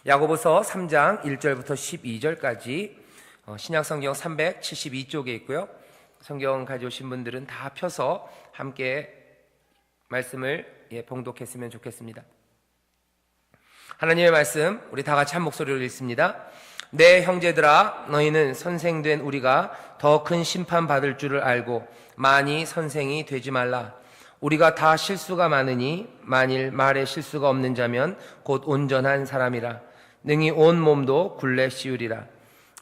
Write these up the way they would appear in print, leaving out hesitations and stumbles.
야고보서 3장 1절부터 12절까지 신약성경 372쪽에 있고요. 성경 가져오신 분들은 다 펴서 함께 말씀을 봉독했으면 좋겠습니다. 하나님의 말씀 우리 다 같이 한 목소리로 읽습니다. 내 형제들아, 너희는 선생된 우리가 더 큰 심판 받을 줄을 알고 많이 선생이 되지 말라. 우리가 다 실수가 많으니 만일 말에 실수가 없는 자면 곧 온전한 사람이라. 능히 온 몸도 굴레 씌우리라.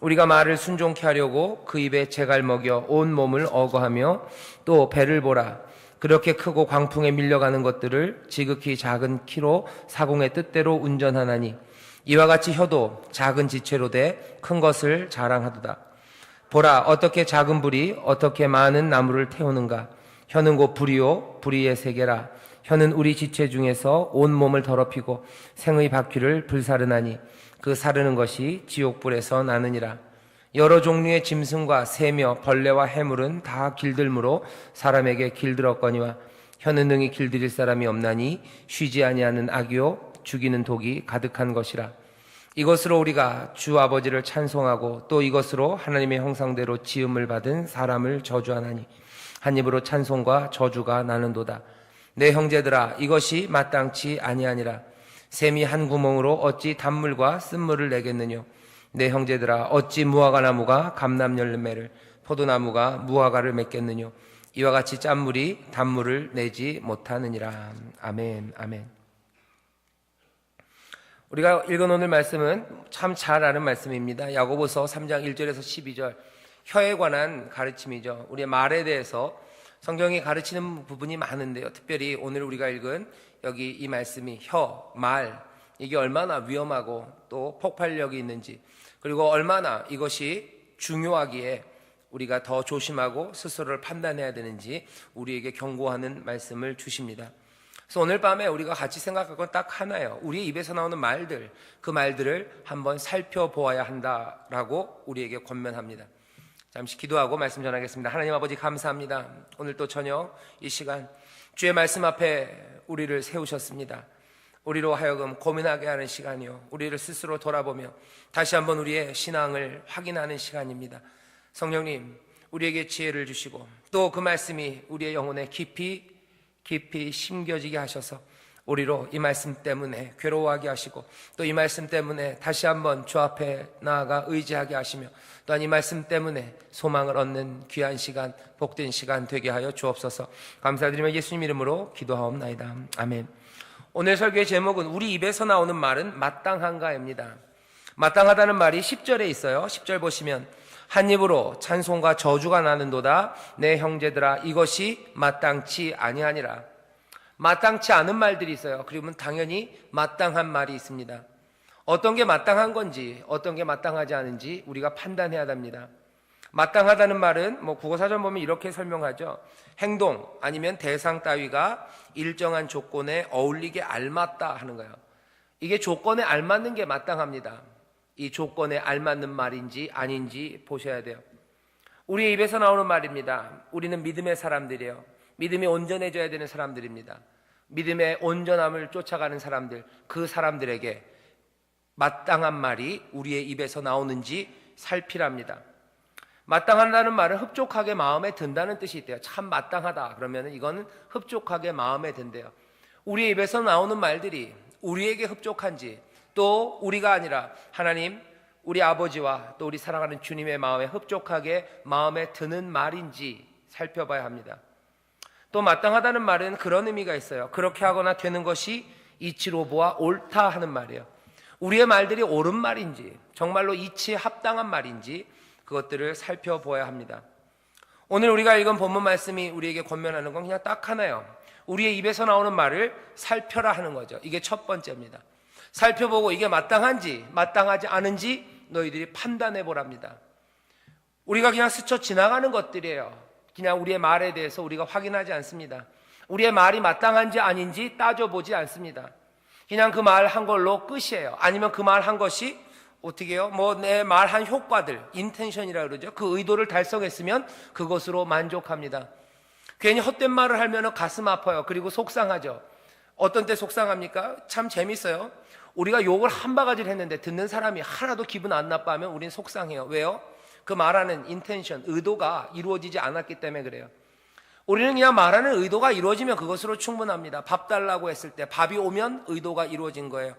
우리가 말을 순종케 하려고 그 입에 재갈 먹여 온 몸을 어거하며 또 배를 보라. 그렇게 크고 광풍에 밀려가는 것들을 지극히 작은 키로 사공의 뜻대로 운전하나니 이와 같이 혀도 작은 지체로 돼 큰 것을 자랑하도다. 보라, 어떻게 작은 불이 어떻게 많은 나무를 태우는가. 혀는 곧 불이요 불의의 세계라. 혀는 우리 지체 중에서 온 몸을 더럽히고 생의 바퀴를 불사르나니 그 사르는 것이 지옥불에서 나느니라. 여러 종류의 짐승과 새며 벌레와 해물은 다 길들므로 사람에게 길들었거니와 혀는 능히 길들일 사람이 없나니 쉬지 아니하는 악이요 죽이는 독이 가득한 것이라. 이것으로 우리가 주 아버지를 찬송하고 또 이것으로 하나님의 형상대로 지음을 받은 사람을 저주하나니 한 입으로 찬송과 저주가 나는도다. 내 형제들아, 이것이 마땅치 아니하니라. 샘이 한 구멍으로 어찌 단물과 쓴물을 내겠느냐. 내 형제들아, 어찌 무화과 나무가 감람 열매를 포도나무가 무화과를 맺겠느냐. 이와 같이 짠물이 단물을 내지 못하느니라. 아멘, 아멘. 우리가 읽은 오늘 말씀은 참 잘 아는 말씀입니다. 야고보서 3장 1절에서 12절, 혀에 관한 가르침이죠. 우리의 말에 대해서 성경이 가르치는 부분이 많은데요, 특별히 오늘 우리가 읽은 여기 이 말씀이 혀, 말, 이게 얼마나 위험하고 또 폭발력이 있는지, 그리고 얼마나 이것이 중요하기에 우리가 더 조심하고 스스로를 판단해야 되는지 우리에게 경고하는 말씀을 주십니다. 그래서 오늘 밤에 우리가 같이 생각할 건 딱 하나예요. 우리의 입에서 나오는 말들, 그 말들을 한번 살펴보아야 한다라고 우리에게 권면합니다. 잠시 기도하고 말씀 전하겠습니다. 하나님 아버지, 감사합니다. 오늘 또 저녁 이 시간 주의 말씀 앞에 우리를 세우셨습니다. 우리로 하여금 고민하게 하는 시간이요, 우리를 스스로 돌아보며 다시 한번 우리의 신앙을 확인하는 시간입니다. 성령님, 우리에게 지혜를 주시고 또 그 말씀이 우리의 영혼에 깊이 심겨지게 하셔서 우리로 이 말씀 때문에 괴로워하게 하시고 또 이 말씀 때문에 다시 한번 주 앞에 나아가 의지하게 하시며 또한 이 말씀 때문에 소망을 얻는 귀한 시간, 복된 시간 되게 하여 주옵소서. 감사드리며 예수님 이름으로 기도하옵나이다. 아멘. 오늘 설교의 제목은 우리 입에서 나오는 말은 마땅한가입니다. 마땅하다는 말이 10절에 있어요. 10절 보시면 한 입으로 찬송과 저주가 나는도다. 내 형제들아, 이것이 마땅치 아니하니라. 마땅치 않은 말들이 있어요. 그리고 당연히 마땅한 말이 있습니다. 어떤 게 마땅한 건지 어떤 게 마땅하지 않은지 우리가 판단해야 합니다. 마땅하다는 말은 국어사전 보면 이렇게 설명하죠. 행동 아니면 대상 따위가 일정한 조건에 어울리게 알맞다 하는 거예요. 이게 조건에 알맞는 게 마땅합니다. 이 조건에 알맞는 말인지 아닌지 보셔야 돼요. 우리의 입에서 나오는 말입니다. 우리는 믿음의 사람들이에요. 믿음이 온전해져야 되는 사람들입니다. 믿음의 온전함을 쫓아가는 사람들, 그 사람들에게 마땅한 말이 우리의 입에서 나오는지 살피랍니다. 마땅하다는 말은 흡족하게 마음에 든다는 뜻이 있대요. 참 마땅하다 그러면 이거는 흡족하게 마음에 든대요. 우리의 입에서 나오는 말들이 우리에게 흡족한지, 또 우리가 아니라 하나님, 우리 아버지와 또 우리 사랑하는 주님의 마음에 흡족하게 마음에 드는 말인지 살펴봐야 합니다. 또 마땅하다는 말은 그런 의미가 있어요. 그렇게 하거나 되는 것이 이치로 보아 옳다 하는 말이에요. 우리의 말들이 옳은 말인지 정말로 이치에 합당한 말인지 그것들을 살펴보아야 합니다. 오늘 우리가 읽은 본문 말씀이 우리에게 권면하는 건 그냥 딱 하나예요. 우리의 입에서 나오는 말을 살펴라 하는 거죠. 이게 첫 번째입니다. 살펴보고 이게 마땅한지 마땅하지 않은지 너희들이 판단해 보랍니다. 우리가 그냥 스쳐 지나가는 것들이에요. 그냥 우리의 말에 대해서 우리가 확인하지 않습니다. 우리의 말이 마땅한지 아닌지 따져보지 않습니다. 그냥 그 말 한 걸로 끝이에요. 아니면 그 말 한 것이 어떻게 해요? 내 말한 효과들, 인텐션이라 그러죠. 그 의도를 달성했으면 그것으로 만족합니다. 괜히 헛된 말을 하면 가슴 아파요. 그리고 속상하죠. 어떤 때 속상합니까? 참 재밌어요. 우리가 욕을 한 바가지를 했는데 듣는 사람이 하나도 기분 안 나빠하면 우린 속상해요. 왜요? 그 말하는 인텐션, 의도가 이루어지지 않았기 때문에 그래요. 우리는 그냥 말하는 의도가 이루어지면 그것으로 충분합니다. 밥 달라고 했을 때 밥이 오면 의도가 이루어진 거예요.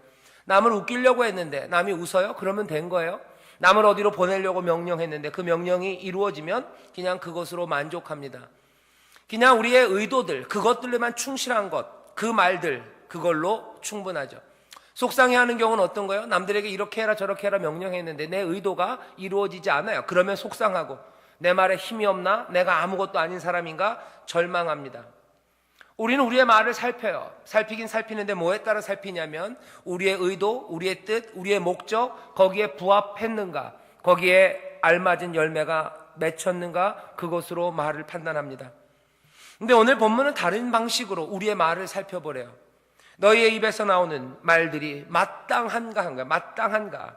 남을 웃기려고 했는데 남이 웃어요? 그러면 된 거예요. 남을 어디로 보내려고 명령했는데 그 명령이 이루어지면 그냥 그것으로 만족합니다. 그냥 우리의 의도들, 그것들에만 충실한 것, 그 말들, 그걸로 충분하죠. 속상해하는 경우는 어떤 거예요? 남들에게 이렇게 해라 저렇게 해라 명령했는데 내 의도가 이루어지지 않아요. 그러면 속상하고, 내 말에 힘이 없나? 내가 아무것도 아닌 사람인가? 절망합니다. 우리는 우리의 말을 살펴요. 살피긴 살피는데 뭐에 따라 살피냐면 우리의 의도, 우리의 뜻, 우리의 목적, 거기에 부합했는가, 거기에 알맞은 열매가 맺혔는가, 그것으로 말을 판단합니다. 근데 오늘 본문은 다른 방식으로 우리의 말을 살펴보래요. 너희의 입에서 나오는 말들이 마땅한가 한가, 마땅한가.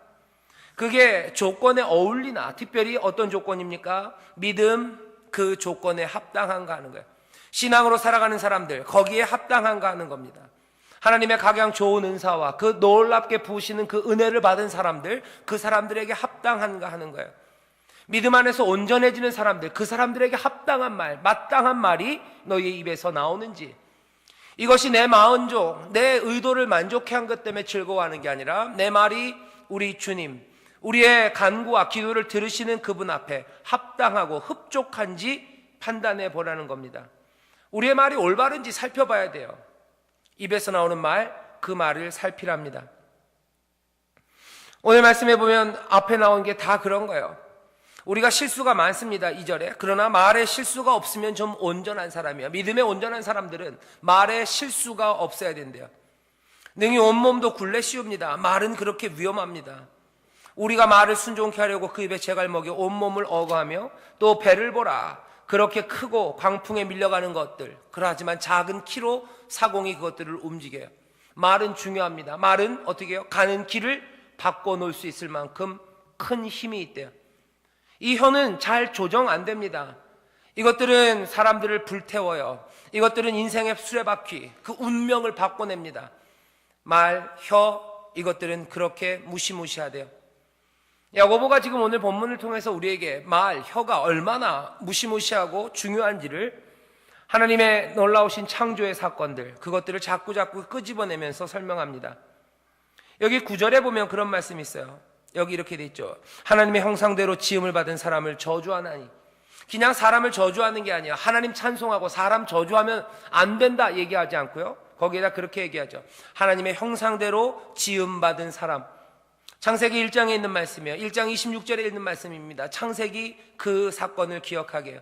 그게 조건에 어울리나, 특별히 어떤 조건입니까? 믿음, 그 조건에 합당한가 하는 거예요. 신앙으로 살아가는 사람들, 거기에 합당한가 하는 겁니다. 하나님의 각양 좋은 은사와 그 놀랍게 부으시는 그 은혜를 받은 사람들, 그 사람들에게 합당한가 하는 거예요. 믿음 안에서 온전해지는 사람들, 그 사람들에게 합당한 말, 마땅한 말이 너희의 입에서 나오는지, 이것이 내 마음족, 내 의도를 만족해 한 것 때문에 즐거워하는 게 아니라 내 말이 우리 주님, 우리의 간구와 기도를 들으시는 그분 앞에 합당하고 흡족한지 판단해 보라는 겁니다. 우리의 말이 올바른지 살펴봐야 돼요. 입에서 나오는 말, 그 말을 살피랍니다. 오늘 말씀해 보면 앞에 나온 게 다 그런 거예요. 우리가 실수가 많습니다. 2절에. 그러나 말에 실수가 없으면 좀 온전한 사람이에요. 믿음에 온전한 사람들은 말에 실수가 없어야 된대요. 능히 온몸도 굴레 씌웁니다. 말은 그렇게 위험합니다. 우리가 말을 순종케 하려고 그 입에 재갈 먹여 온몸을 어거하며 또 배를 보라. 그렇게 크고 광풍에 밀려가는 것들, 그러하지만 작은 키로 사공이 그것들을 움직여요. 말은 중요합니다. 말은 어떻게 해요? 가는 길을 바꿔놓을 수 있을 만큼 큰 힘이 있대요. 이 혀는 잘 조정 안 됩니다. 이것들은 사람들을 불태워요. 이것들은 인생의 수레바퀴, 그 운명을 바꿔냅니다. 말, 혀, 이것들은 그렇게 무시무시하대요. 야고보가 지금 오늘 본문을 통해서 우리에게 말, 혀가 얼마나 무시무시하고 중요한지를, 하나님의 놀라우신 창조의 사건들, 그것들을 자꾸자꾸 끄집어내면서 설명합니다. 여기 9절에 보면 그런 말씀이 있어요. 여기 이렇게 돼 있죠. 하나님의 형상대로 지음을 받은 사람을 저주하나니. 그냥 사람을 저주하는 게 아니야. 하나님 찬송하고 사람 저주하면 안 된다 얘기하지 않고요. 거기에다 그렇게 얘기하죠. 하나님의 형상대로 지음 받은 사람. 창세기 1장에 있는 말씀이에요. 1장 26절에 있는 말씀입니다. 창세기 그 사건을 기억하게 해요.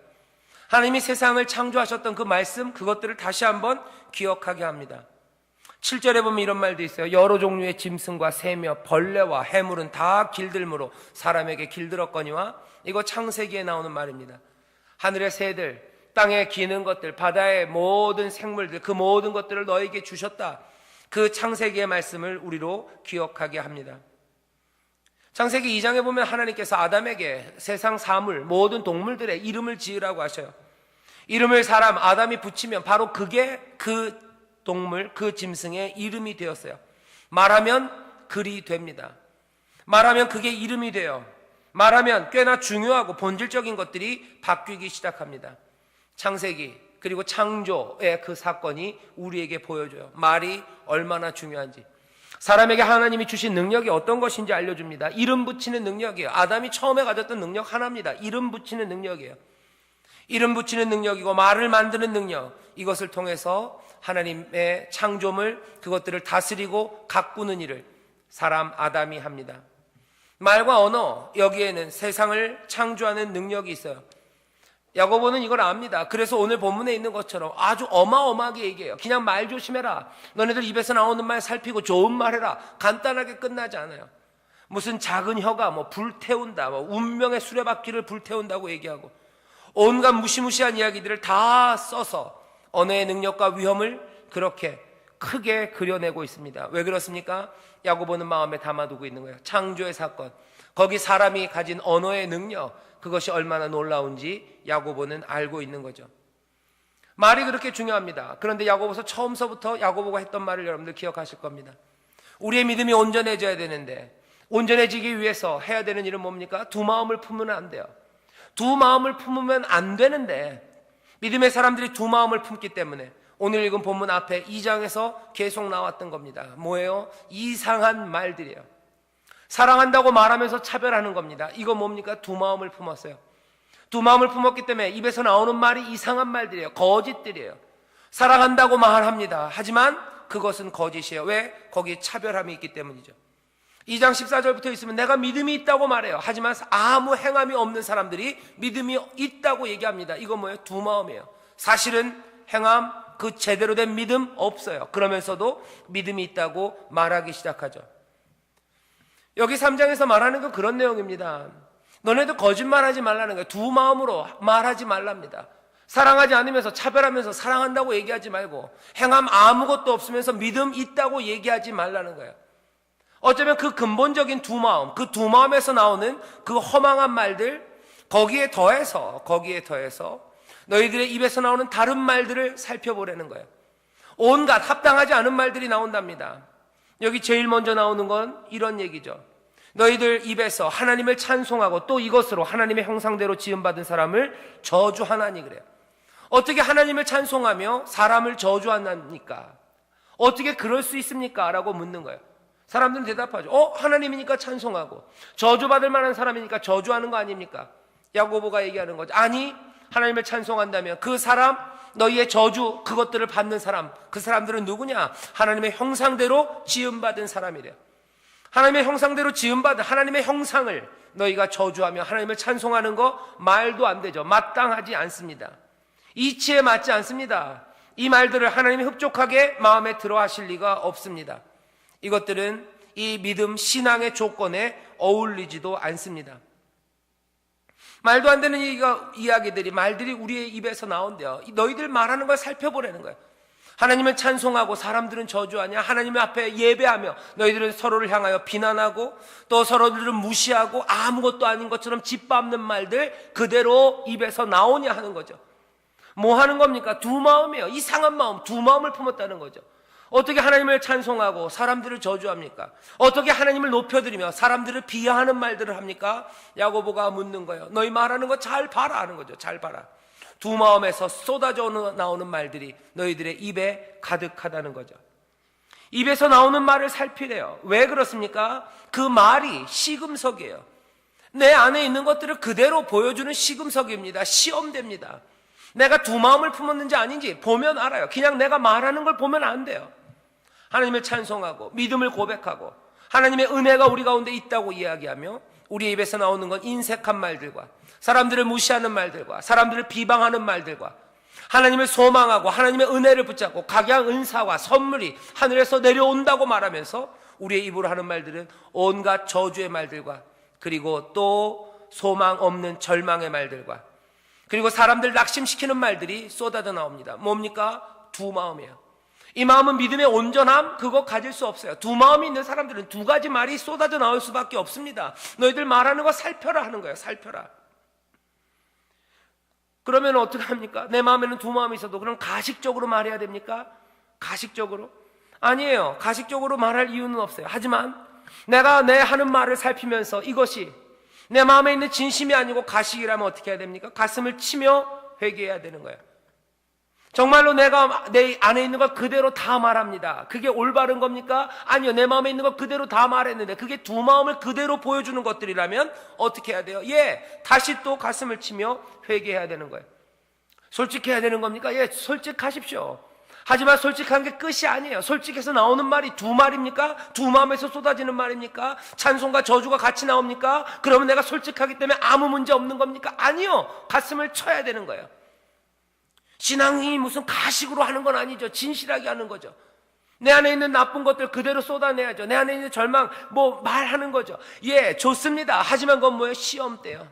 하나님이 세상을 창조하셨던 그 말씀, 그것들을 다시 한번 기억하게 합니다. 7절에 보면 이런 말도 있어요. 여러 종류의 짐승과 새며 벌레와 해물은 다 길들므로 사람에게 길들었거니와. 이거 창세기에 나오는 말입니다. 하늘의 새들, 땅에 기는 것들, 바다의 모든 생물들, 그 모든 것들을 너에게 주셨다. 그 창세기의 말씀을 우리로 기억하게 합니다. 창세기 2장에 보면 하나님께서 아담에게 세상 사물, 모든 동물들의 이름을 지으라고 하셔요. 이름을 사람 아담이 붙이면 바로 그게 그 동물, 그 짐승의 이름이 되었어요. 말하면 글이 됩니다. 말하면 그게 이름이 돼요. 말하면 꽤나 중요하고 본질적인 것들이 바뀌기 시작합니다. 창세기 그리고 창조의 그 사건이 우리에게 보여줘요. 말이 얼마나 중요한지. 사람에게 하나님이 주신 능력이 어떤 것인지 알려줍니다. 이름 붙이는 능력이에요. 아담이 처음에 가졌던 능력 하나입니다. 이름 붙이는 능력이에요. 이름 붙이는 능력이고 말을 만드는 능력, 이것을 통해서 하나님의 창조물, 그것들을 다스리고 가꾸는 일을 사람 아담이 합니다. 말과 언어, 여기에는 세상을 창조하는 능력이 있어요. 야고보는 이걸 압니다. 그래서 오늘 본문에 있는 것처럼 아주 어마어마하게 얘기해요. 그냥 말 조심해라. 너네들 입에서 나오는 말 살피고 좋은 말 해라. 간단하게 끝나지 않아요. 무슨 작은 혀가 뭐 불태운다, 뭐 운명의 수레바퀴를 불태운다고 얘기하고 온갖 무시무시한 이야기들을 다 써서 언어의 능력과 위험을 그렇게 크게 그려내고 있습니다. 왜 그렇습니까? 야고보는 마음에 담아두고 있는 거예요. 창조의 사건, 거기 사람이 가진 언어의 능력, 그것이 얼마나 놀라운지 야고보는 알고 있는 거죠. 말이 그렇게 중요합니다. 그런데 야고보서 처음서부터 야고보가 했던 말을 여러분들 기억하실 겁니다. 우리의 믿음이 온전해져야 되는데, 온전해지기 위해서 해야 되는 일은 뭡니까? 두 마음을 품으면 안 돼요. 두 마음을 품으면 안 되는데, 믿음의 사람들이 두 마음을 품기 때문에 오늘 읽은 본문 앞에 2장에서 계속 나왔던 겁니다. 뭐예요? 이상한 말들이에요. 사랑한다고 말하면서 차별하는 겁니다. 이거 뭡니까? 두 마음을 품었어요. 두 마음을 품었기 때문에 입에서 나오는 말이 이상한 말들이에요. 거짓들이에요. 사랑한다고 말합니다. 하지만 그것은 거짓이에요. 왜? 거기에 차별함이 있기 때문이죠. 2장 14절부터 있으면 내가 믿음이 있다고 말해요. 하지만 아무 행함이 없는 사람들이 믿음이 있다고 얘기합니다. 이건 뭐예요? 두 마음이에요. 사실은 행함, 그 제대로 된 믿음 없어요. 그러면서도 믿음이 있다고 말하기 시작하죠. 여기 3장에서 말하는 건 그런 내용입니다. 너네도 거짓말하지 말라는 거예요. 두 마음으로 말하지 말랍니다. 사랑하지 않으면서 차별하면서 사랑한다고 얘기하지 말고, 행함 아무것도 없으면서 믿음 있다고 얘기하지 말라는 거예요. 어쩌면 그 근본적인 두 마음, 그 두 마음에서 나오는 그 허망한 말들, 거기에 더해서 너희들의 입에서 나오는 다른 말들을 살펴보라는 거예요. 온갖 합당하지 않은 말들이 나온답니다. 여기 제일 먼저 나오는 건 이런 얘기죠. 너희들 입에서 하나님을 찬송하고 또 이것으로 하나님의 형상대로 지음받은 사람을 저주하나니 그래요. 어떻게 하나님을 찬송하며 사람을 저주하나니까? 어떻게 그럴 수 있습니까? 라고 묻는 거예요. 사람들은 대답하죠. 하나님이니까 찬송하고 저주받을 만한 사람이니까 저주하는 거 아닙니까? 야고보가 얘기하는 거죠. 아니, 하나님을 찬송한다면 그 사람, 너희의 저주, 그것들을 받는 사람, 그 사람들은 누구냐? 하나님의 형상대로 지음받은 사람이래요. 하나님의 형상대로 지음받은 하나님의 형상을 너희가 저주하며 하나님을 찬송하는 거 말도 안 되죠. 마땅하지 않습니다. 이치에 맞지 않습니다. 이 말들을 하나님이 흡족하게 마음에 들어 하실 리가 없습니다. 이것들은 이 믿음 신앙의 조건에 어울리지도 않습니다. 말도 안 되는 이야기들이, 말들이 우리의 입에서 나온대요. 너희들 말하는 걸 살펴보라는 거예요. 하나님을 찬송하고 사람들은 저주하냐? 하나님 앞에 예배하며 너희들은 서로를 향하여 비난하고 또 서로들은 무시하고 아무것도 아닌 것처럼 짓밟는 말들 그대로 입에서 나오냐 하는 거죠. 뭐 하는 겁니까? 두 마음이에요. 이상한 마음, 두 마음을 품었다는 거죠. 어떻게 하나님을 찬송하고 사람들을 저주합니까? 어떻게 하나님을 높여드리며 사람들을 비하하는 말들을 합니까? 야고보가 묻는 거예요. 너희 말하는 거 잘 봐라 하는 거죠. 잘 봐라. 두 마음에서 쏟아져 나오는 말들이 너희들의 입에 가득하다는 거죠. 입에서 나오는 말을 살피래요. 왜 그렇습니까? 그 말이 시금석이에요. 내 안에 있는 것들을 그대로 보여주는 시금석입니다. 시험됩니다. 내가 두 마음을 품었는지 아닌지 보면 알아요. 그냥 내가 말하는 걸 보면 안 돼요. 하나님을 찬송하고 믿음을 고백하고 하나님의 은혜가 우리 가운데 있다고 이야기하며 우리의 입에서 나오는 건 인색한 말들과 사람들을 무시하는 말들과 사람들을 비방하는 말들과 하나님을 소망하고 하나님의 은혜를 붙잡고 각양 은사와 선물이 하늘에서 내려온다고 말하면서 우리의 입으로 하는 말들은 온갖 저주의 말들과 그리고 또 소망 없는 절망의 말들과 그리고 사람들 낙심시키는 말들이 쏟아져 나옵니다. 뭡니까? 두 마음이에요. 이 마음은 믿음의 온전함, 그거 가질 수 없어요. 두 마음이 있는 사람들은 두 가지 말이 쏟아져 나올 수밖에 없습니다. 너희들 말하는 거 살펴라 하는 거예요. 살펴라. 그러면 어떻게 합니까? 내 마음에는 두 마음이 있어도 그럼 가식적으로 말해야 됩니까? 가식적으로? 아니에요. 가식적으로 말할 이유는 없어요. 하지만 내가 내 하는 말을 살피면서 이것이 내 마음에 있는 진심이 아니고 가식이라면 어떻게 해야 됩니까? 가슴을 치며 회개해야 되는 거예요. 정말로 내가 내 안에 있는 걸 그대로 다 말합니다. 그게 올바른 겁니까? 아니요. 내 마음에 있는 걸 그대로 다 말했는데 그게 두 마음을 그대로 보여주는 것들이라면 어떻게 해야 돼요? 다시 또 가슴을 치며 회개해야 되는 거예요. 솔직해야 되는 겁니까? 솔직하십시오. 하지만 솔직한 게 끝이 아니에요. 솔직해서 나오는 말이 두 말입니까? 두 마음에서 쏟아지는 말입니까? 찬송과 저주가 같이 나옵니까? 그러면 내가 솔직하기 때문에 아무 문제 없는 겁니까? 아니요. 가슴을 쳐야 되는 거예요. 신앙이 무슨 가식으로 하는 건 아니죠. 진실하게 하는 거죠. 내 안에 있는 나쁜 것들 그대로 쏟아내야죠. 내 안에 있는 절망 말하는 거죠. 좋습니다. 하지만 그건 뭐예요? 시험대요.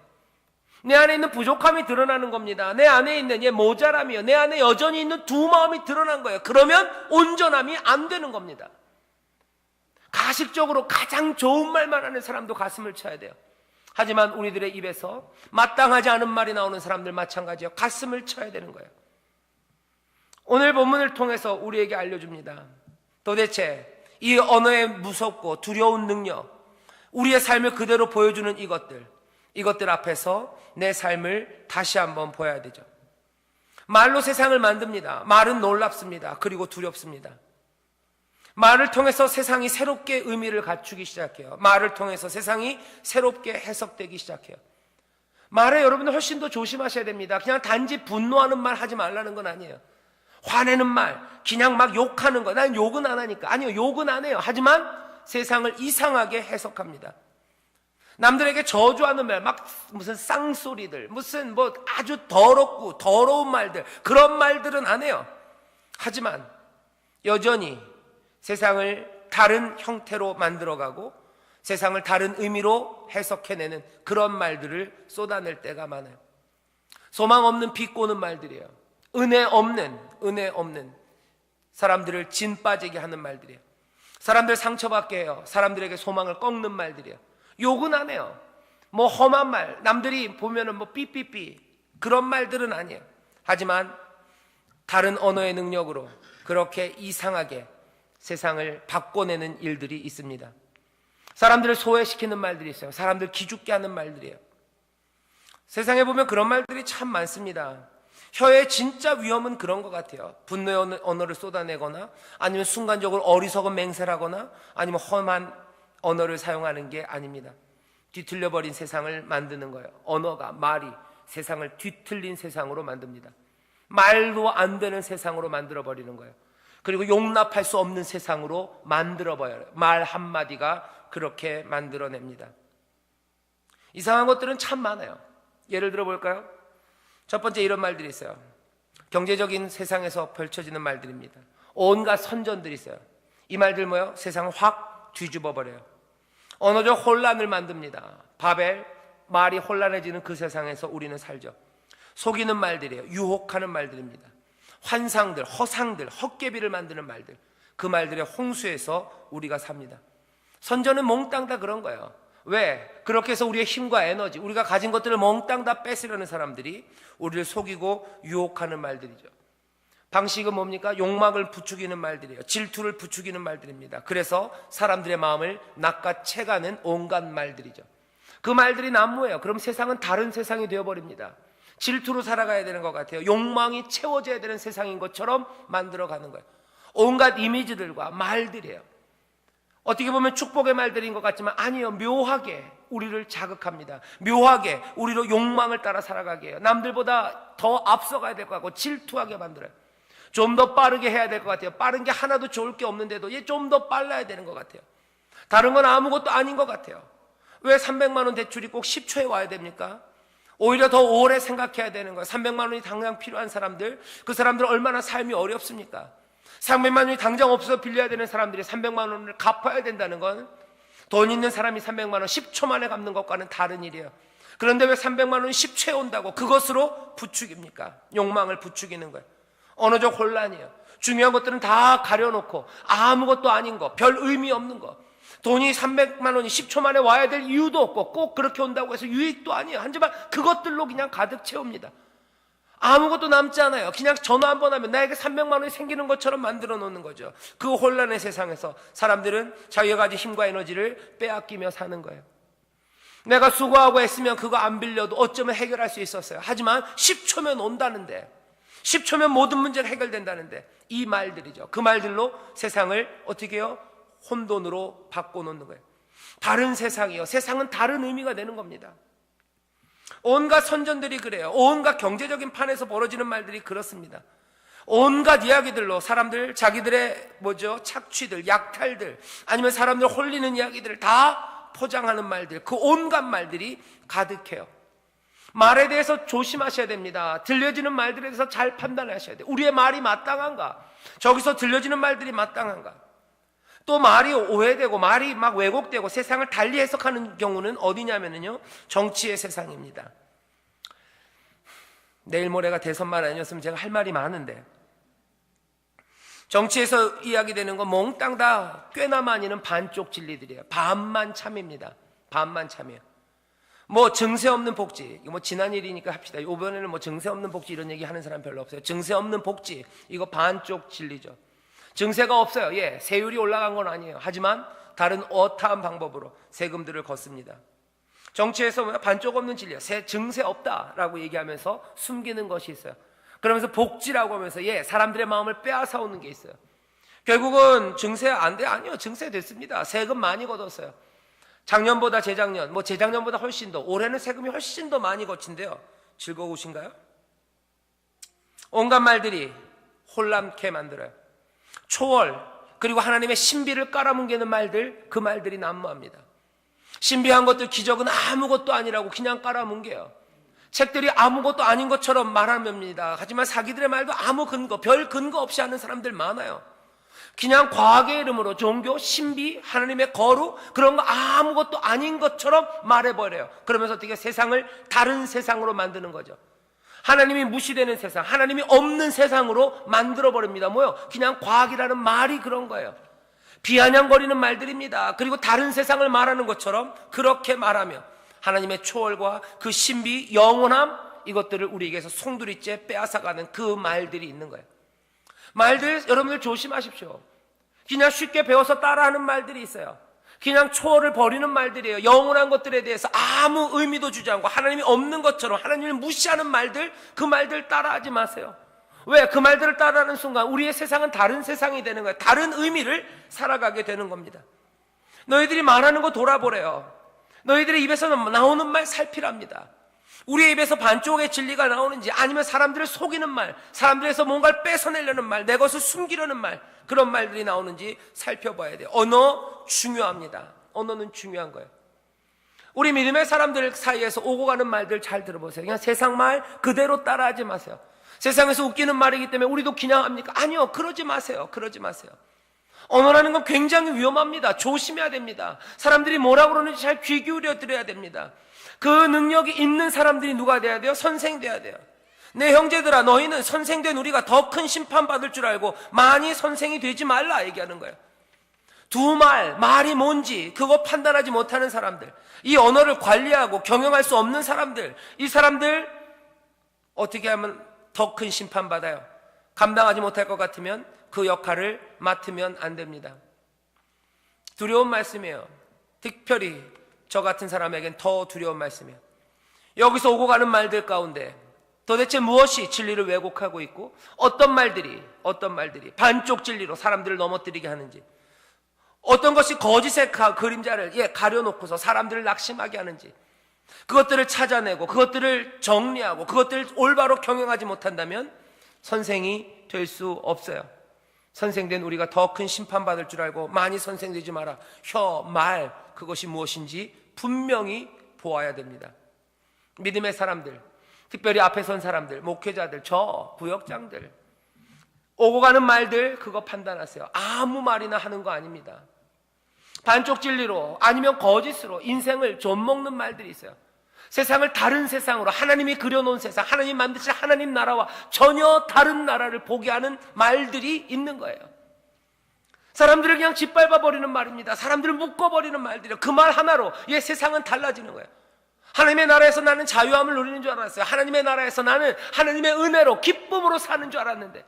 내 안에 있는 부족함이 드러나는 겁니다. 내 안에 있는 모자람이요. 내 안에 여전히 있는 두 마음이 드러난 거예요. 그러면 온전함이 안 되는 겁니다. 가식적으로 가장 좋은 말만 하는 사람도 가슴을 쳐야 돼요. 하지만 우리들의 입에서 마땅하지 않은 말이 나오는 사람들 마찬가지예요. 가슴을 쳐야 되는 거예요. 오늘 본문을 통해서 우리에게 알려줍니다. 도대체 이 언어의 무섭고 두려운 능력, 우리의 삶을 그대로 보여주는 이것들 앞에서 내 삶을 다시 한번 보아야 되죠. 말로 세상을 만듭니다. 말은 놀랍습니다. 그리고 두렵습니다. 말을 통해서 세상이 새롭게 의미를 갖추기 시작해요. 말을 통해서 세상이 새롭게 해석되기 시작해요. 말에 여러분들 훨씬 더 조심하셔야 됩니다. 그냥 단지 분노하는 말 하지 말라는 건 아니에요. 화내는 말, 그냥 막 욕하는 거. 난 욕은 안 하니까. 아니요, 욕은 안 해요. 하지만 세상을 이상하게 해석합니다. 남들에게 저주하는 말, 막 무슨 쌍소리들, 무슨 뭐 아주 더럽고 더러운 말들, 그런 말들은 안 해요. 하지만 여전히 세상을 다른 형태로 만들어가고 세상을 다른 의미로 해석해내는 그런 말들을 쏟아낼 때가 많아요. 소망 없는 비꼬는 말들이에요. 은혜 없는 사람들을 진 빠지게 하는 말들이에요. 사람들 상처받게 해요. 사람들에게 소망을 꺾는 말들이에요. 욕은 안 해요. 뭐 험한 말, 남들이 보면은 뭐 삐삐삐, 그런 말들은 아니에요. 하지만 다른 언어의 능력으로 그렇게 이상하게 세상을 바꿔내는 일들이 있습니다. 사람들을 소외시키는 말들이 있어요. 사람들 기죽게 하는 말들이에요. 세상에 보면 그런 말들이 참 많습니다. 혀의 진짜 위험은 그런 것 같아요. 분노의 언어를 쏟아내거나 아니면 순간적으로 어리석은 맹세라거나 아니면 험한 언어를 사용하는 게 아닙니다. 뒤틀려버린 세상을 만드는 거예요. 언어가, 말이 세상을 뒤틀린 세상으로 만듭니다. 말도 안 되는 세상으로 만들어버리는 거예요. 그리고 용납할 수 없는 세상으로 만들어버려요. 말 한마디가 그렇게 만들어냅니다. 이상한 것들은 참 많아요. 예를 들어 볼까요? 첫 번째 이런 말들이 있어요. 경제적인 세상에서 펼쳐지는 말들입니다. 온갖 선전들이 있어요. 이 말들 뭐예요? 세상을 확 뒤집어 버려요. 언어적 혼란을 만듭니다. 바벨, 말이 혼란해지는 그 세상에서 우리는 살죠. 속이는 말들이에요. 유혹하는 말들입니다. 환상들, 허상들, 헛개비를 만드는 말들, 그 말들의 홍수에서 우리가 삽니다. 선전은 몽땅 다 그런 거예요. 왜? 그렇게 해서 우리의 힘과 에너지, 우리가 가진 것들을 몽땅 다 뺏으려는 사람들이 우리를 속이고 유혹하는 말들이죠. 방식은 뭡니까? 욕망을 부추기는 말들이에요. 질투를 부추기는 말들입니다. 그래서 사람들의 마음을 낚아채가는 온갖 말들이죠. 그 말들이 난무해요. 그럼 세상은 다른 세상이 되어버립니다. 질투로 살아가야 되는 것 같아요. 욕망이 채워져야 되는 세상인 것처럼 만들어가는 거예요. 온갖 이미지들과 말들이에요. 어떻게 보면 축복의 말들인 것 같지만 아니요, 묘하게 우리를 자극합니다. 묘하게 우리로 욕망을 따라 살아가게 해요. 남들보다 더 앞서가야 될 것 같고 질투하게 만들어요. 좀 더 빠르게 해야 될 것 같아요. 빠른 게 하나도 좋을 게 없는데도 얘 좀 더 빨라야 되는 것 같아요. 다른 건 아무것도 아닌 것 같아요. 왜 300만 원 대출이 꼭 10초에 와야 됩니까? 오히려 더 오래 생각해야 되는 거예요. 300만 원이 당장 필요한 사람들, 그 사람들 얼마나 삶이 어렵습니까? 300만 원이 당장 없어서 빌려야 되는 사람들이 300만 원을 갚아야 된다는 건 돈 있는 사람이 300만 원 10초 만에 갚는 것과는 다른 일이에요. 그런데 왜 300만 원이 10초에 온다고 그것으로 부추깁니까? 욕망을 부추기는 거예요. 언어적 혼란이에요. 중요한 것들은 다 가려놓고 아무것도 아닌 거, 별 의미 없는 거, 돈이 300만 원이 10초 만에 와야 될 이유도 없고 꼭 그렇게 온다고 해서 유익도 아니에요. 하지만 그것들로 그냥 가득 채웁니다. 아무것도 남지 않아요. 그냥 전화 한 번 하면 나에게 300만 원이 생기는 것처럼 만들어 놓는 거죠. 그 혼란의 세상에서 사람들은 자기가 가진 힘과 에너지를 빼앗기며 사는 거예요. 내가 수고하고 했으면 그거 안 빌려도 어쩌면 해결할 수 있었어요. 하지만 10초면 온다는데, 10초면 모든 문제는 해결된다는데, 이 말들이죠. 그 말들로 세상을 어떻게 해요? 혼돈으로 바꿔놓는 거예요. 다른 세상이요. 세상은 다른 의미가 되는 겁니다. 온갖 선전들이 그래요. 온갖 경제적인 판에서 벌어지는 말들이 그렇습니다. 온갖 이야기들로 사람들 자기들의 착취들, 약탈들, 아니면 사람들 홀리는 이야기들을 다 포장하는 말들, 그 온갖 말들이 가득해요. 말에 대해서 조심하셔야 됩니다. 들려지는 말들에 대해서 잘 판단하셔야 돼요. 우리의 말이 마땅한가? 저기서 들려지는 말들이 마땅한가? 또 말이 오해되고 말이 막 왜곡되고 세상을 달리 해석하는 경우는 어디냐면요, 정치의 세상입니다. 내일 모레가 대선만 아니었으면 제가 할 말이 많은데, 정치에서 이야기되는 건 몽땅 다 꽤나 많이는 반쪽 진리들이에요. 반만 참입니다. 반만 참이에요. 증세 없는 복지, 지난 일이니까 합시다. 이번에는 증세 없는 복지 이런 얘기 하는 사람 별로 없어요. 증세 없는 복지, 이거 반쪽 진리죠. 증세가 없어요. 예, 세율이 올라간 건 아니에요. 하지만 다른 어떠한 방법으로 세금들을 걷습니다. 정치에서 반쪽 없는 진리, 증세 없다라고 얘기하면서 숨기는 것이 있어요. 그러면서 복지라고 하면서 사람들의 마음을 빼앗아 오는 게 있어요. 결국은 증세 안 돼? 아니요, 증세 됐습니다. 세금 많이 걷었어요. 작년보다 재작년, 재작년보다 훨씬 더, 올해는 세금이 훨씬 더 많이 거친데요. 즐거우신가요? 온갖 말들이 혼란케 만들어요. 초월, 그리고 하나님의 신비를 깔아뭉개는 말들, 그 말들이 난무합니다. 신비한 것들, 기적은 아무것도 아니라고 그냥 깔아뭉개요. 책들이 아무것도 아닌 것처럼 말합니다. 하지만 사기들의 말도 아무 근거, 별 근거 없이 하는 사람들 많아요. 그냥 과학의 이름으로 종교, 신비, 하나님의 거룩, 그런 거 아무것도 아닌 것처럼 말해버려요. 그러면서 어떻게 세상을 다른 세상으로 만드는 거죠. 하나님이 무시되는 세상, 하나님이 없는 세상으로 만들어버립니다. 뭐요? 그냥 과학이라는 말이 그런 거예요. 비아냥거리는 말들입니다. 그리고 다른 세상을 말하는 것처럼 그렇게 말하며 하나님의 초월과 그 신비, 영원함, 이것들을 우리에게서 송두리째 빼앗아가는 그 말들이 있는 거예요. 말들 여러분들 조심하십시오. 그냥 쉽게 배워서 따라하는 말들이 있어요. 그냥 초월을 버리는 말들이에요. 영원한 것들에 대해서 아무 의미도 주지 않고 하나님이 없는 것처럼 하나님을 무시하는 말들, 그 말들 따라하지 마세요. 왜? 그 말들을 따라하는 순간 우리의 세상은 다른 세상이 되는 거예요. 다른 의미를 살아가게 되는 겁니다. 너희들이 말하는 거 돌아보래요. 너희들의 입에서 나오는 말 살피랍니다. 우리의 입에서 반쪽의 진리가 나오는지, 아니면 사람들을 속이는 말, 사람들에서 뭔가를 뺏어내려는 말, 내 것을 숨기려는 말, 그런 말들이 나오는지 살펴봐야 돼요. 언어 중요합니다. 언어는 중요한 거예요. 우리 믿음의 사람들 사이에서 오고 가는 말들 잘 들어보세요. 그냥 세상 말 그대로 따라하지 마세요. 세상에서 웃기는 말이기 때문에 우리도 그냥 합니까? 아니요, 그러지 마세요. 그러지 마세요. 언어라는 건 굉장히 위험합니다. 조심해야 됩니다. 사람들이 뭐라고 그러는지 잘 귀 기울여 들어야 됩니다. 그 능력이 있는 사람들이 누가 돼야 돼요? 선생 돼야 돼요. 내 형제들아, 너희는 선생된 우리가 더 큰 심판받을 줄 알고 많이 선생이 되지 말라 얘기하는 거예요. 말이 뭔지 그거 판단하지 못하는 사람들, 이 언어를 관리하고 경영할 수 없는 사람들, 이 사람들 어떻게 하면 더 큰 심판받아요? 감당하지 못할 것 같으면 그 역할을 맡으면 안 됩니다. 두려운 말씀이에요. 특별히 저 같은 사람에겐 더 두려운 말씀이에요. 여기서 오고 가는 말들 가운데 도대체 무엇이 진리를 왜곡하고 있고 어떤 말들이 반쪽 진리로 사람들을 넘어뜨리게 하는지, 어떤 것이 거짓의 그림자를 가려놓고서 사람들을 낙심하게 하는지, 그것들을 찾아내고 그것들을 정리하고 그것들을 올바로 경영하지 못한다면 선생이 될 수 없어요. 선생된 우리가 더 큰 심판받을 줄 알고 많이 선생되지 마라. 말, 그것이 무엇인지 분명히 보아야 됩니다. 믿음의 사람들, 특별히 앞에 선 사람들, 목회자들, 구역장들, 오고 가는 말들 그거 판단하세요. 아무 말이나 하는 거 아닙니다. 반쪽 진리로 아니면 거짓으로 인생을 좀먹는 말들이 있어요. 세상을 다른 세상으로, 하나님이 그려놓은 세상, 하나님 만드신 하나님 나라와 전혀 다른 나라를 보게 하는 말들이 있는 거예요. 사람들을 그냥 짓밟아버리는 말입니다. 사람들을 묶어버리는 말들이에요. 그 말 하나로 세상은 달라지는 거예요. 하나님의 나라에서 나는 자유함을 누리는 줄 알았어요. 하나님의 나라에서 나는 하나님의 은혜로 기쁨으로 사는 줄 알았는데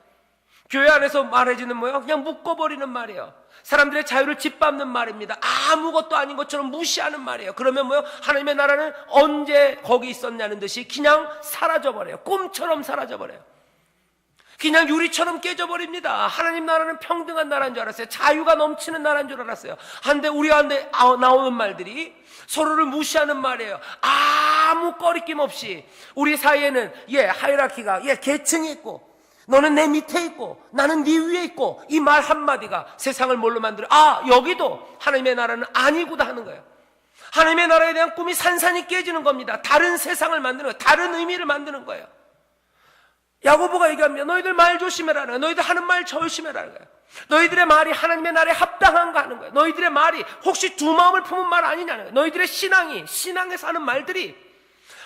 교회 안에서 말해주는 뭐예요? 그냥 묶어버리는 말이에요. 사람들의 자유를 짓밟는 말입니다. 아무것도 아닌 것처럼 무시하는 말이에요. 그러면 뭐예요? 하나님의 나라는 언제 거기 있었냐는 듯이 그냥 사라져버려요. 꿈처럼 사라져버려요. 그냥 유리처럼 깨져버립니다. 하나님 나라는 평등한 나라인 줄 알았어요. 자유가 넘치는 나라인 줄 알았어요. 한데 우리 한테 나오는 말들이 서로를 무시하는 말이에요. 아무 꺼리낌 없이 우리 사이에는 하이라키가 계층이 있고 너는 내 밑에 있고 나는 네 위에 있고, 이 말 한마디가 세상을 뭘로 만들어? 여기도 하나님의 나라는 아니구나 하는 거예요. 하나님의 나라에 대한 꿈이 산산이 깨지는 겁니다. 다른 세상을 만드는 거예요. 다른 의미를 만드는 거예요. 야고보가 얘기합니다. 너희들 말 조심해라. 너희들 하는 말 조심해라는 거예요. 너희들의 말이 하나님의 나라에 합당한가 하는 거예요. 너희들의 말이 혹시 두 마음을 품은 말 아니냐는 거예요. 너희들의 신앙에서 하는 말들이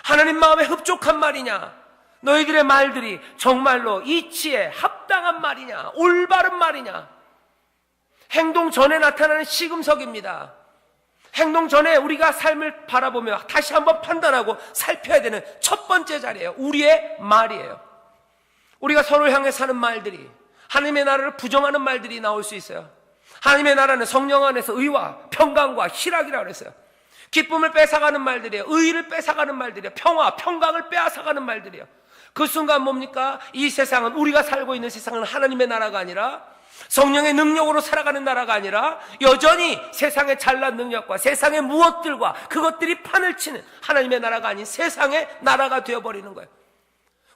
하나님 마음에 흡족한 말이냐, 너희들의 말들이 정말로 이치에 합당한 말이냐, 올바른 말이냐. 행동 전에 나타나는 시금석입니다. 행동 전에 우리가 삶을 바라보며 다시 한번 판단하고 살펴야 되는 첫 번째 자리예요. 우리의 말이에요. 우리가 서로를 향해 사는 말들이 하나님의 나라를 부정하는 말들이 나올 수 있어요. 하나님의 나라는 성령 안에서 의와 평강과 희락이라고 그랬어요. 기쁨을 뺏어가는 말들이에요. 의를 뺏어가는 말들이에요. 평화, 평강을 빼앗아가는 말들이에요. 그 순간 뭡니까? 이 세상은, 우리가 살고 있는 세상은 하나님의 나라가 아니라, 성령의 능력으로 살아가는 나라가 아니라, 여전히 세상의 잘난 능력과 세상의 무엇들과 그것들이 판을 치는 하나님의 나라가 아닌 세상의 나라가 되어버리는 거예요.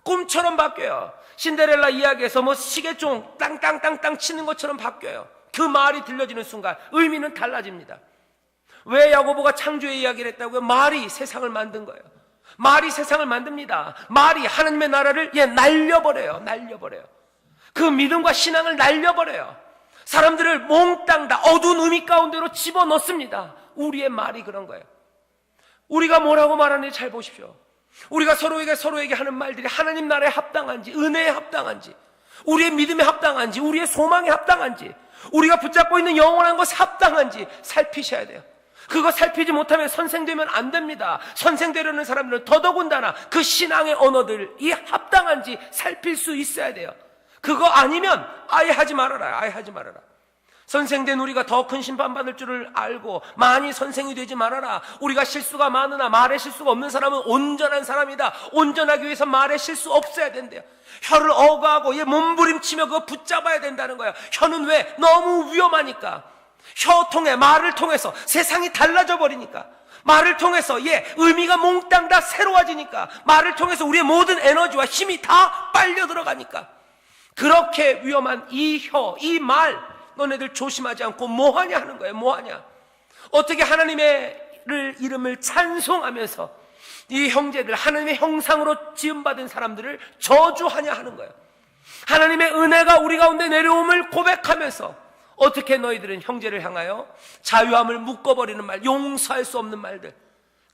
꿈처럼 바뀌어요. 신데렐라 이야기에서 뭐 시계종 땅땅땅땅 치는 것처럼 바뀌어요. 그 말이 들려지는 순간 의미는 달라집니다. 왜 야고보가 창조의 이야기를 했다고요? 말이 세상을 만든 거예요. 말이 세상을 만듭니다. 말이 하나님의 나라를 날려버려요. 날려버려요. 그 믿음과 신앙을 날려버려요. 사람들을 몽땅 다 어두운 의미 가운데로 집어넣습니다. 우리의 말이 그런 거예요. 우리가 뭐라고 말하는지 잘 보십시오. 우리가 서로에게 하는 말들이 하나님 나라에 합당한지, 은혜에 합당한지, 우리의 믿음에 합당한지, 우리의 소망에 합당한지, 우리가 붙잡고 있는 영원한 것에 합당한지 살피셔야 돼요. 그거 살피지 못하면 선생되면 안 됩니다. 선생되려는 사람들은 더더군다나 그 신앙의 언어들이 합당한지 살필 수 있어야 돼요. 그거 아니면 아예 하지 말아라. 아예 하지 말아라. 선생된 우리가 더 큰 심판받을 줄을 알고 많이 선생이 되지 말아라. 우리가 실수가 많으나 말에 실수가 없는 사람은 온전한 사람이다. 온전하기 위해서 말에 실수 없어야 된대요. 혀를 어거하고 몸부림치며 그거 붙잡아야 된다는 거예요. 혀는 왜? 너무 위험하니까. 혀 통해, 말을 통해서 세상이 달라져 버리니까, 말을 통해서 의미가 몽땅 다 새로워지니까, 말을 통해서 우리의 모든 에너지와 힘이 다 빨려 들어가니까, 그렇게 위험한 이 혀, 이 말, 너네들 조심하지 않고 뭐하냐 하는 거예요. 뭐하냐. 어떻게 하나님의 이름을 찬송하면서 이 형제들, 하나님의 형상으로 지음받은 사람들을 저주하냐 하는 거예요. 하나님의 은혜가 우리 가운데 내려옴을 고백하면서 어떻게 너희들은 형제를 향하여 자유함을 묶어버리는 말, 용서할 수 없는 말들,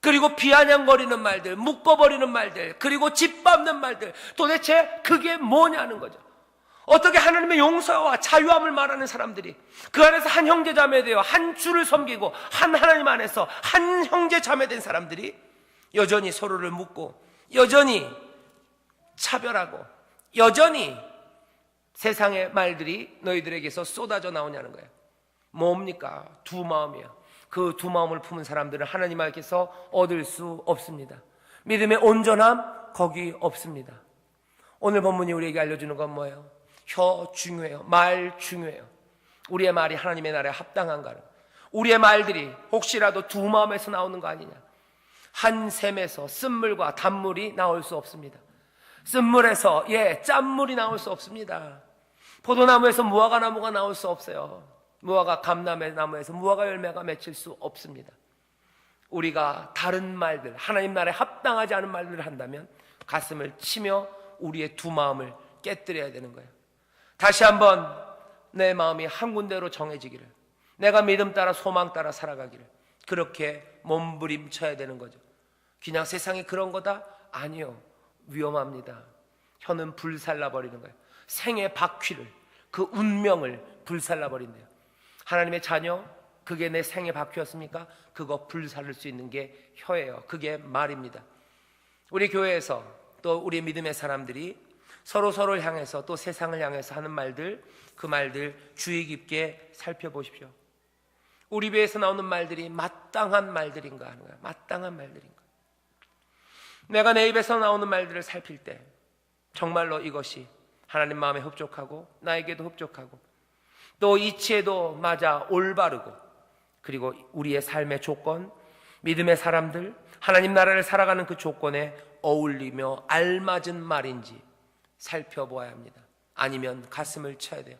그리고 비아냥거리는 말들, 묶어버리는 말들, 그리고 짓밟는 말들, 도대체 그게 뭐냐는 거죠. 어떻게 하나님의 용서와 자유함을 말하는 사람들이 그 안에서 한 형제 자매 되어 한 주를 섬기고 한 하나님 안에서 한 형제 자매 된 사람들이 여전히 서로를 묶고, 여전히 차별하고, 여전히 세상의 말들이 너희들에게서 쏟아져 나오냐는 거예요. 뭡니까? 두 마음이야. 그 두 마음을 품은 사람들은 하나님 앞에서 얻을 수 없습니다. 믿음의 온전함 거기 없습니다. 오늘 본문이 우리에게 알려주는 건 뭐예요? 혀 중요해요. 말 중요해요. 우리의 말이 하나님의 나라에 합당한가는, 우리의 말들이 혹시라도 두 마음에서 나오는 거 아니냐. 한 샘에서 쓴물과 단물이 나올 수 없습니다. 쓴물에서 짠물이 나올 수 없습니다. 포도나무에서 무화과 나무가 나올 수 없어요. 무화과 감나무에서 무화과 열매가 맺힐 수 없습니다. 우리가 다른 말들, 하나님 나라에 합당하지 않은 말들을 한다면 가슴을 치며 우리의 두 마음을 깨뜨려야 되는 거예요. 다시 한번 내 마음이 한 군데로 정해지기를, 내가 믿음 따라 소망 따라 살아가기를, 그렇게 몸부림쳐야 되는 거죠. 그냥 세상이 그런 거다? 아니요. 위험합니다. 혀는 불살라버리는 거예요. 생의 바퀴를, 그 운명을 불살라버린대요. 하나님의 자녀, 그게 내 생의 바퀴였습니까? 그거 불살릴 수 있는 게 혀예요. 그게 말입니다. 우리 교회에서 또 우리 믿음의 사람들이 서로를 향해서 또 세상을 향해서 하는 말들, 그 말들 주의 깊게 살펴보십시오. 우리 배에서 나오는 말들이 마땅한 말들인가 하는 거예요. 마땅한 말들인가. 내가 내 입에서 나오는 말들을 살필 때 정말로 이것이 하나님 마음에 흡족하고 나에게도 흡족하고 또 이치에도 맞아 올바르고, 그리고 우리의 삶의 조건, 믿음의 사람들, 하나님 나라를 살아가는 그 조건에 어울리며 알맞은 말인지 살펴보아야 합니다. 아니면 가슴을 쳐야 돼요.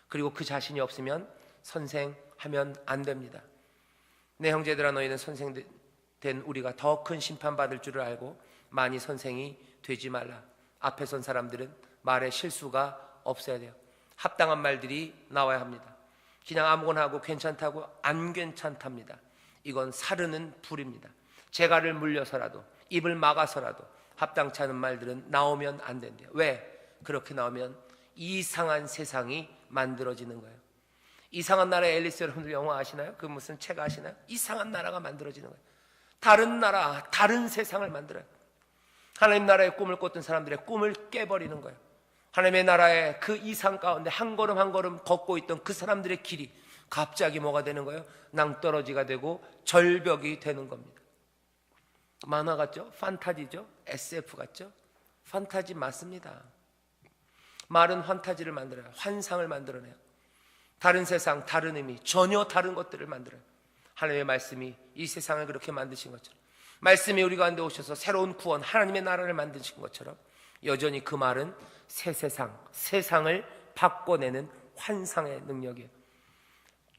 그리고 그 자신이 없으면 선생하면 안 됩니다. 내 형제들아, 너희는 선생된 우리가 더 큰 심판받을 줄을 알고 많이 선생이 되지 말라. 앞에 선 사람들은 말에 실수가 없어야 돼요. 합당한 말들이 나와야 합니다. 그냥 아무거나 하고 괜찮다고 안 괜찮답니다. 이건 사르는 불입니다. 재갈을 물려서라도, 입을 막아서라도 합당치 않은 말들은 나오면 안 된대요. 왜? 그렇게 나오면 이상한 세상이 만들어지는 거예요. 이상한 나라의 앨리스, 여러분들 영화 아시나요? 그 무슨 책 아시나요? 이상한 나라가 만들어지는 거예요. 다른 나라, 다른 세상을 만들어요. 하나님 나라의 꿈을 꿨던 사람들의 꿈을 깨버리는 거예요. 하나님의 나라의 그 이상 가운데 한 걸음 한 걸음 걷고 있던 그 사람들의 길이 갑자기 뭐가 되는 거예요? 낭떠러지가 되고 절벽이 되는 겁니다. 만화 같죠? 판타지죠? SF 같죠? 판타지 맞습니다. 말은 판타지를 만들어요. 환상을 만들어내요. 다른 세상, 다른 의미, 전혀 다른 것들을 만들어요. 하나님의 말씀이 이 세상을 그렇게 만드신 것처럼, 말씀이 우리 가운데 오셔서 새로운 구원, 하나님의 나라를 만드신 것처럼 여전히 그 말은 새 세상, 세상을 바꿔내는 환상의 능력이에요.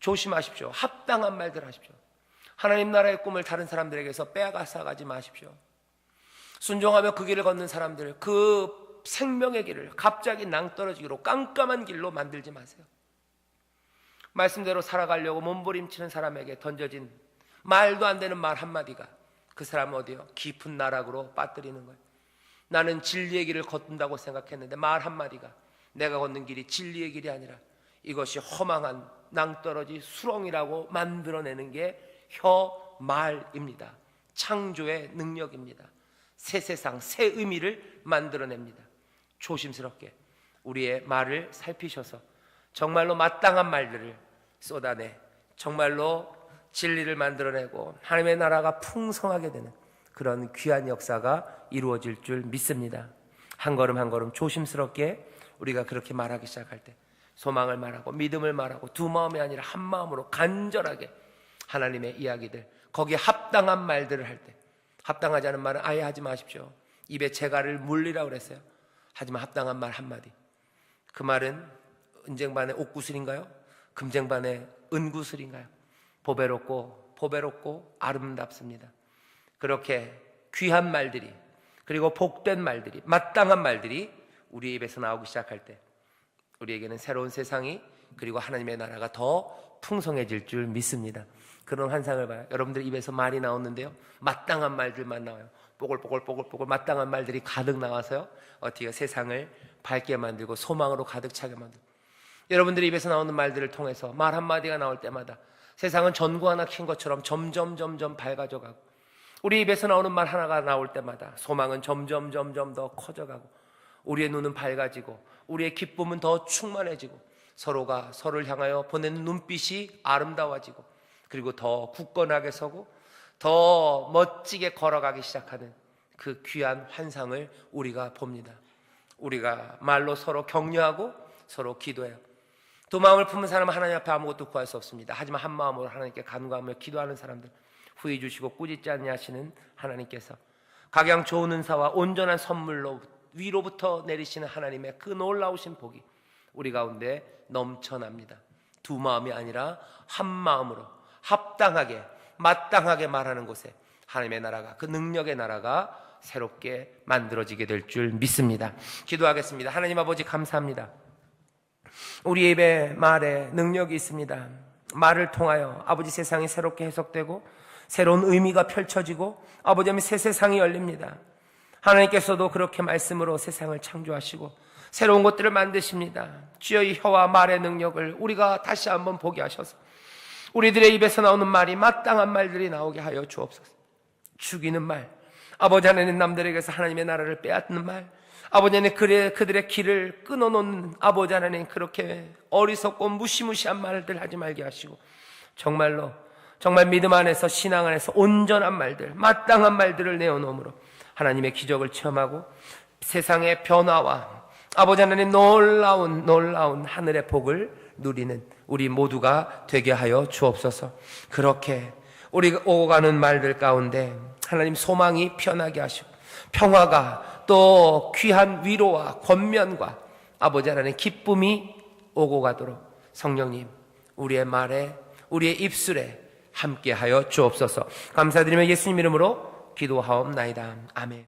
조심하십시오. 합당한 말들 하십시오. 하나님 나라의 꿈을 다른 사람들에게서 빼앗아 가지 마십시오. 순종하며 그 길을 걷는 사람들, 그 생명의 길을 갑자기 낭떠러지기로 깜깜한 길로 만들지 마세요. 말씀대로 살아가려고 몸부림치는 사람에게 던져진 말도 안 되는 말 한마디가 그 사람은 어디요? 깊은 나락으로 빠뜨리는 거예요. 나는 진리의 길을 걷는다고 생각했는데 말 한마디가 내가 걷는 길이 진리의 길이 아니라 이것이 허망한 낭떠러지 수렁이라고 만들어내는 게 혀말입니다. 창조의 능력입니다. 새 세상, 새 의미를 만들어냅니다. 조심스럽게 우리의 말을 살피셔서 정말로 마땅한 말들을 쏟아내 정말로 진리를 만들어내고 하나님의 나라가 풍성하게 되는 그런 귀한 역사가 이루어질 줄 믿습니다. 한 걸음 한 걸음 조심스럽게 우리가 그렇게 말하기 시작할 때 소망을 말하고 믿음을 말하고 두 마음이 아니라 한 마음으로 간절하게 하나님의 이야기들, 거기에 합당한 말들을 할 때, 합당하지 않은 말은 아예 하지 마십시오. 입에 재갈을 물리라고 그랬어요. 하지만 합당한 말 한마디, 그 말은 은쟁반의 옥구슬인가요? 금쟁반의 은구슬인가요? 보배롭고 아름답습니다. 그렇게 귀한 말들이, 그리고 복된 말들이, 마땅한 말들이 우리 입에서 나오기 시작할 때 우리에게는 새로운 세상이, 그리고 하나님의 나라가 더 풍성해질 줄 믿습니다. 그런 환상을 봐요. 여러분들 입에서 말이 나오는데요, 마땅한 말들만 나와요. 뽀글뽀글 마땅한 말들이 가득 나와서요, 어떻게 세상을 밝게 만들고 소망으로 가득 차게 만들고, 여러분들의 입에서 나오는 말들을 통해서 말 한마디가 나올 때마다 세상은 전구 하나 킨 것처럼 점점 밝아져 가고, 우리 입에서 나오는 말 하나가 나올 때마다 소망은 점점 더 커져가고, 우리의 눈은 밝아지고 우리의 기쁨은 더 충만해지고, 서로가 서로를 향하여 보내는 눈빛이 아름다워지고, 그리고 더 굳건하게 서고 더 멋지게 걸어가기 시작하는 그 귀한 환상을 우리가 봅니다. 우리가 말로 서로 격려하고 서로 기도해요. 두 마음을 품은 사람은 하나님 앞에 아무것도 구할 수 없습니다. 하지만 한 마음으로 하나님께 간구하며 기도하는 사람들, 후히 주시고 꾸짖지 아니하시는 하나님께서 각양 좋은 은사와 온전한 선물로 위로부터 내리시는 하나님의 그 놀라우신 복이 우리 가운데 넘쳐납니다. 두 마음이 아니라 한 마음으로 합당하게 마땅하게 말하는 곳에 하나님의 나라가, 그 능력의 나라가 새롭게 만들어지게 될 줄 믿습니다. 기도하겠습니다. 하나님 아버지, 감사합니다. 우리 입에 말에 능력이 있습니다. 말을 통하여 아버지 세상이 새롭게 해석되고 새로운 의미가 펼쳐지고 아버지 새 세상이 열립니다. 하나님께서도 그렇게 말씀으로 세상을 창조하시고 새로운 것들을 만드십니다. 주여, 이 혀와 말의 능력을 우리가 다시 한번 보게 하셔서 우리들의 입에서 나오는 말이 마땅한 말들이 나오게 하여 주옵소서. 죽이는 말, 아버지 하나님 남들에게서 하나님의 나라를 빼앗는 말, 아버지 하나님 그들의 길을 끊어놓는 아버지 하나님 그렇게 어리석고 무시무시한 말들 하지 말게 하시고 정말 믿음 안에서, 신앙 안에서 온전한 말들, 마땅한 말들을 내어놓음으로 하나님의 기적을 체험하고 세상의 변화와 아버지 하나님 놀라운 하늘의 복을 누리는 우리 모두가 되게 하여 주옵소서. 그렇게 우리가 오고 가는 말들 가운데 하나님 소망이 피어나게 하시고 평화가, 또 귀한 위로와 권면과 아버지 하나님 기쁨이 오고 가도록 성령님 우리의 말에, 우리의 입술에 함께하여 주옵소서. 감사드리며 예수님 이름으로 기도하옵나이다. 아멘.